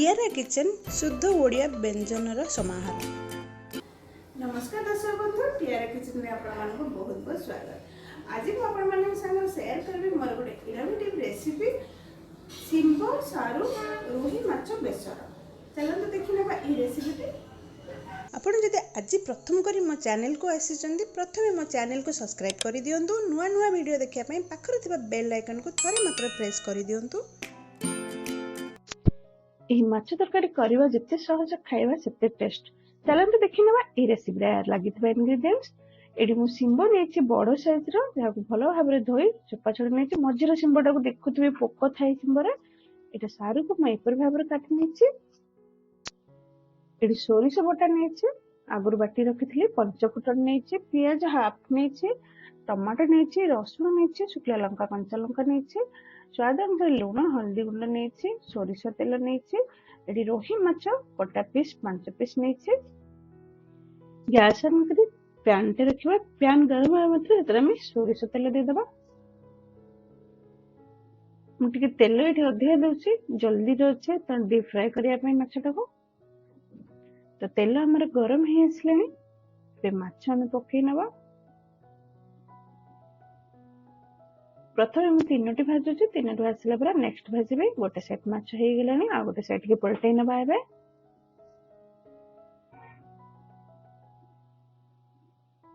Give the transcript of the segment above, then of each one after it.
Tiara kitchen शुद्ध ओडिया व्यंजन समाहार। नमस्कार दर्शक बंधु, टियारा किचन में आपको बहुत बहुत स्वागत। आज मुझे शेयर करी मोर गोटे इनोवेटिव रेसिपी सिंबो सारू रोही माछ बेसर। चलते देखने ये रेसिपी। आपण जदि आज प्रथम करी मो चैनल को आसीचंदी प्रथमे मो चैनल को सब्सक्राइब करि दियंतु। नुआ नुआ वीडियो देखिया पई पाखरे थिबा बेल आइकन को थरे मात्र प्रेस करि दियंतु। एही माछ तरकारी करबा जते सहज खाइबा सेते टेस्ट। चलते देखिनबा ए रेसिपी लागिथिबा इंग्रेडिएंट्स। एडी मु सिंबो नेछि बड़ साइज रो, जाको भलो भाबरे धोई चोपा छोड़ नेछि। मझिरो सिंबोटा को देखुथिबे पोको थाई सिंबोरे। एटा सारू को मैं एपर भाबरे काटि नेछि। एडी सोरिष बटा नेछि, आगुर बाटी रखिथिले। पंचफुटन नेछि, पियाज हाफ नेछि, टमाटो नेछि, रसुन नेछि, शुक्ला लंका कंचा लंका नेछि, स्वाद अनुसार लुण हल्दी गुंड नेछि, सोरिष तेल नेछि। एडी रोही माछ कटा पीस 5 पीस नेछि। गैस ऑन करी पैन ते रखिबा। पैन गरम होय मात्र एतरा में सोरिष तेल दे दबा। मु टिके तेल एठी अधिक दउछि, जल्दी रो छै त डीप फ्राई करिया पे माछटा को। तो तेल हमर गरम हे आसलेनी। पे माछ हम पकई नबा। प्रथम हम 3टी भाजुछि, 3टी आसला पर नेक्स्ट भाजिबे। गोटे सेट माछ हे गेलानी, आ गोटे सेट के पलटै नबा। एबे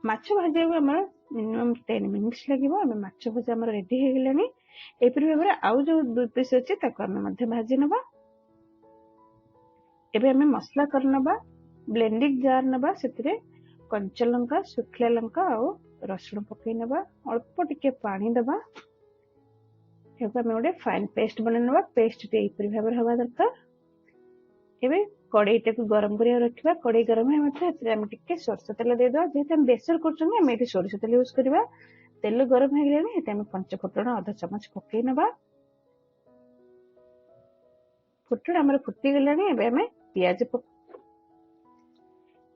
माछ भाजिबा हमर मिनिमम 10 मिनिट्स लागिबो। हम माछ भजा हमर रेडी हे गेलानी। एपरि भाबरे आउ जो दु पीस अछि ताको हम मध्ये भाजी नबा। एबे हम मसला कर नबा। ब्लेंडिंग जार नबा, सेतिरे कंचा लंका, शुक्ला लंका और रसुन पकई नबा। अल्प टिके पानी दबा। एबे हम ओडे फाइन पेस्ट बना नबा। पेस्ट ते इपरि भाबरे हवा दरकार। एबे कड़ाईटा को गरम करिया रखिबा। कड़ाई गरम है मात्र एतरे हम टिके सरसो तेल दे दो। जेते हम बेसर करछन हम एठी सरसो तेल यूज करबा। तेल गरम हे गेलानी, एते हम पंचफुटन आधा चम्मच पकई नबा। फुटण हमर फुटी गेलानी। एबे हम प्याज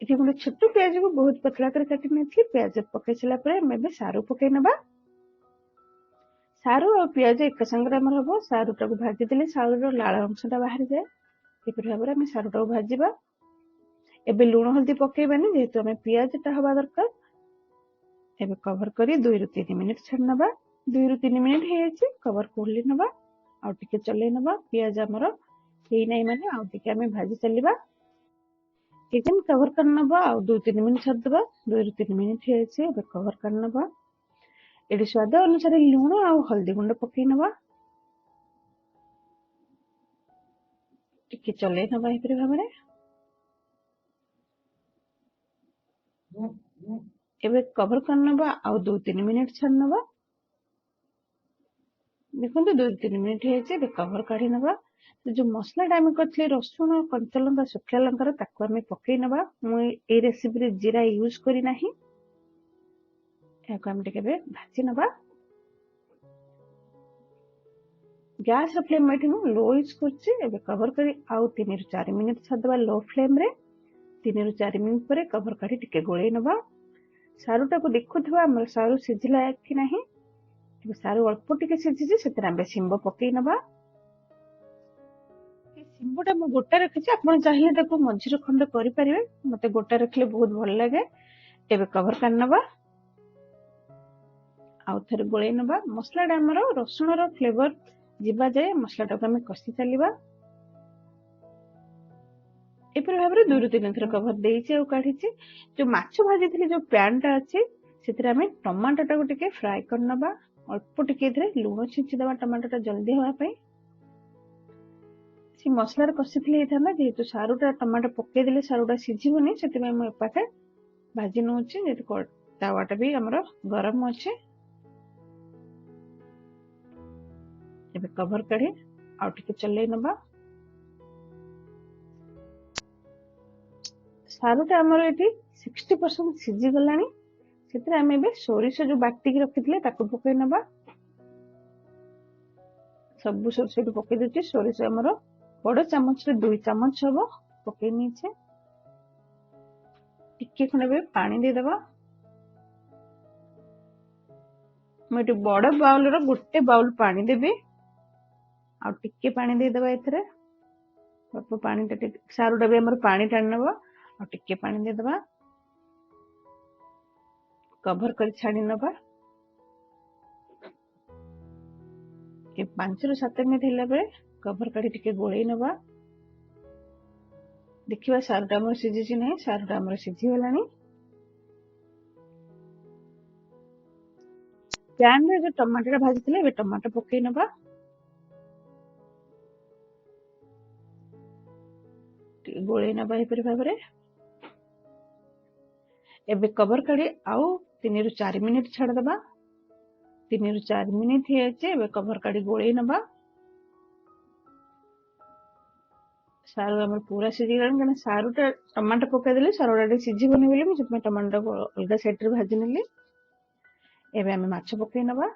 इति गोटे छोटो प्याज को बहुत पतला कर काटी नेछि। प्याज पकई छला परे हम एबे सारू पकई नबा। सारू और प्याज एक संगे हमर हबो। सारूटा को भाजी देले सारू रो लाल अंशटा बाहर जाए। एपर भाबरे हम सारूटा को भाजीबा। एबे लूण हल्दी पकईबानी, जेहेतु हम प्याजटा हवा दरकार। एबे कवर करी 2 रु 3 मिनिट छाड़ नबा। 2 रु 3 मिनिट हे अछि, कवर खोली नबा। आ टिके चले नबा। प्याज हमर हेई नै माने आ टिके हम भाजी चलीबा। एकदम कवर कर नबा। आ 2-3 मिनिट छाड़ दबा। 2 रु 3 मिनिट हे अछि, एबे कवर कर नबा। एडी स्वाद अनुसार लूण आ हल्दी गुंड पकई नबा। टिके चले नबा। एपरि भाबरे एबे कवर कर नबा। आ 2-3 मिनिट छाड़ नबा। देखो 2-3 मिनिट हे अछि, एबे कवर काढी नबा। तो जो मसला टाइम करथले रसुन कंचा लंका शुक्ला लंका ताको हम पकई नबा। मु ए रेसिपी रे जीरा यूज करी नाही। याको हम टिके बे भाजी नबा। गैस फ्लेम में मु लो यूज करछि। एबे कवर करी आउ 3 रु 4 मिनिट छाड़ दबा लो फ्लेम रे। 3 रु 4 मिनिट परे कवर काढी टिके गोळै नबा। सारूटा को देखुथबा हमर सारू सिझिला कि नाही। एबे सारू अल्प टिके सिझिछि, सेतरा हम सिंबो पकई नबा। सिंबोटा मु गोटा रखिछि, आपण चाहिले देखो मझिरो खंड करि परिबे। मते गोटा रखले बहुत भल लागे। एबे कवर कर नबा। आउ थरे गोळै नबा। मसलाटा हमर रसुन रो फ्लेवर जिबा जाय मसलाटा को हम कसी चलीबा। एपर भाबरे 2 रु 3 थर कवर देइछि आ काढिछि। जो माछ भाजी थिले जो पैनटा अछि सेतरे हम टमाटोटा को टिके फ्राई कर नबा। अल्प टिके इधरे लूण छिंची दबा टमाटोटा जल्दी होआ पई। सी मसला रे कसी थिले इथाना, जेहेतु सारूटा टमाटो पकई देले सारूटा सिझिबोनी, सेति में म एपाटे भाजी नउछि। जेतु तावाटा भी हमर गरम अछि। एबे कवर करी आ टिके चले नबा। सारूटा हमर एठी 60% सिझी गलानी। सेतरे हम एबे सोरिष जो बाटी के रखिथिले ताको पकई नबा। सब सोरिष पकई देछि। सोरिष हमर बड़ चामच रे 2 चामच हबो पकई नीचे। टिके खने बे पानी दे दबा। मैं बड़ बाउल रो गोटे बाउल पानी देबी। आ टिके पानी दे दबा एथरे। अल्प पानी सारूटा भी हमर पानी टाणी नब और टिके पानी देदबा कवर कर छाड़ी नबा 5 ରୁ 7 मिनिट होला बेले कवर काढी टिके गोळेई नबा देखिबा सारूटा हमर सिझिछि नै सारूटा हमर सिझि गलानी पैन रे जो टमाटर भाजी थिले टमाटर पकई नबा गोळेई नबा एपरि भाबरे एबे कवर काढी आउ 3 ରୁ 4 मिनिट छाड़ दबा 3 ରୁ 4 मिनिट हे एबे कवर काढी गोळेई नबा सारू हमर पूरा सिझि गलानी कने सारूटा टमाटर पकई देले सारूटा सिझि बने बोले मु से टमाटर को अलगा साइड रे भाजी नेली एबे हमें माछ पकई नबा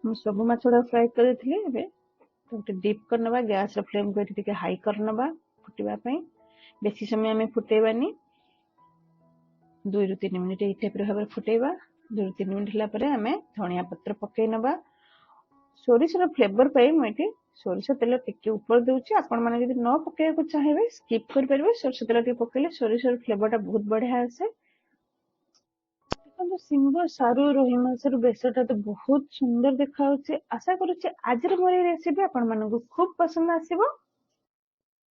मु सब माछड़ा फ्राई कर देथिले एबे तो डीप कर नबा गैस रे फ्लेम को टिके हाई कर नबा फुटिबा पई बेसी समय हमें फुटेबानी 2 ରୁ 3 मिनिट ए टाइप रे हबर फुटेबा 2 ରୁ 3 मिनिट हला परे हमें धनिया पत्र पकई नबा सोरिसर फ्लेवर पाई मुझे सोरिस तेल टिके ऊपर दूची आपण माने जदि न पकेया को चाहेबे स्किप कर परबे सोरिस तेल टिके पकेले सोरिसर फ्लेवरटा बहुत बढ़िया आसे देखो सिंह सारू रोही माछर बेसरटा तो बहुत सुंदर देखाउचे आशा करूचे आजर मोर रेसिपी आपण मानको खूब पसंद आसीबो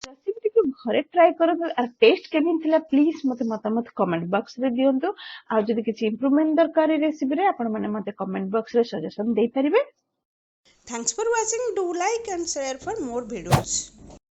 रेसिपी टिके घरे ट्राई करो और टेस्ट केमिन थिला प्लीज मते मतामत कमेंट बॉक्स रे दियंतु आ जदि किछि इंप्रूवमेंट दरकार रेसिपी रे आपण माने मते कमेंट बॉक्स रे सजेशन देई परिबे Thanks for watching. Do like and share for more videos.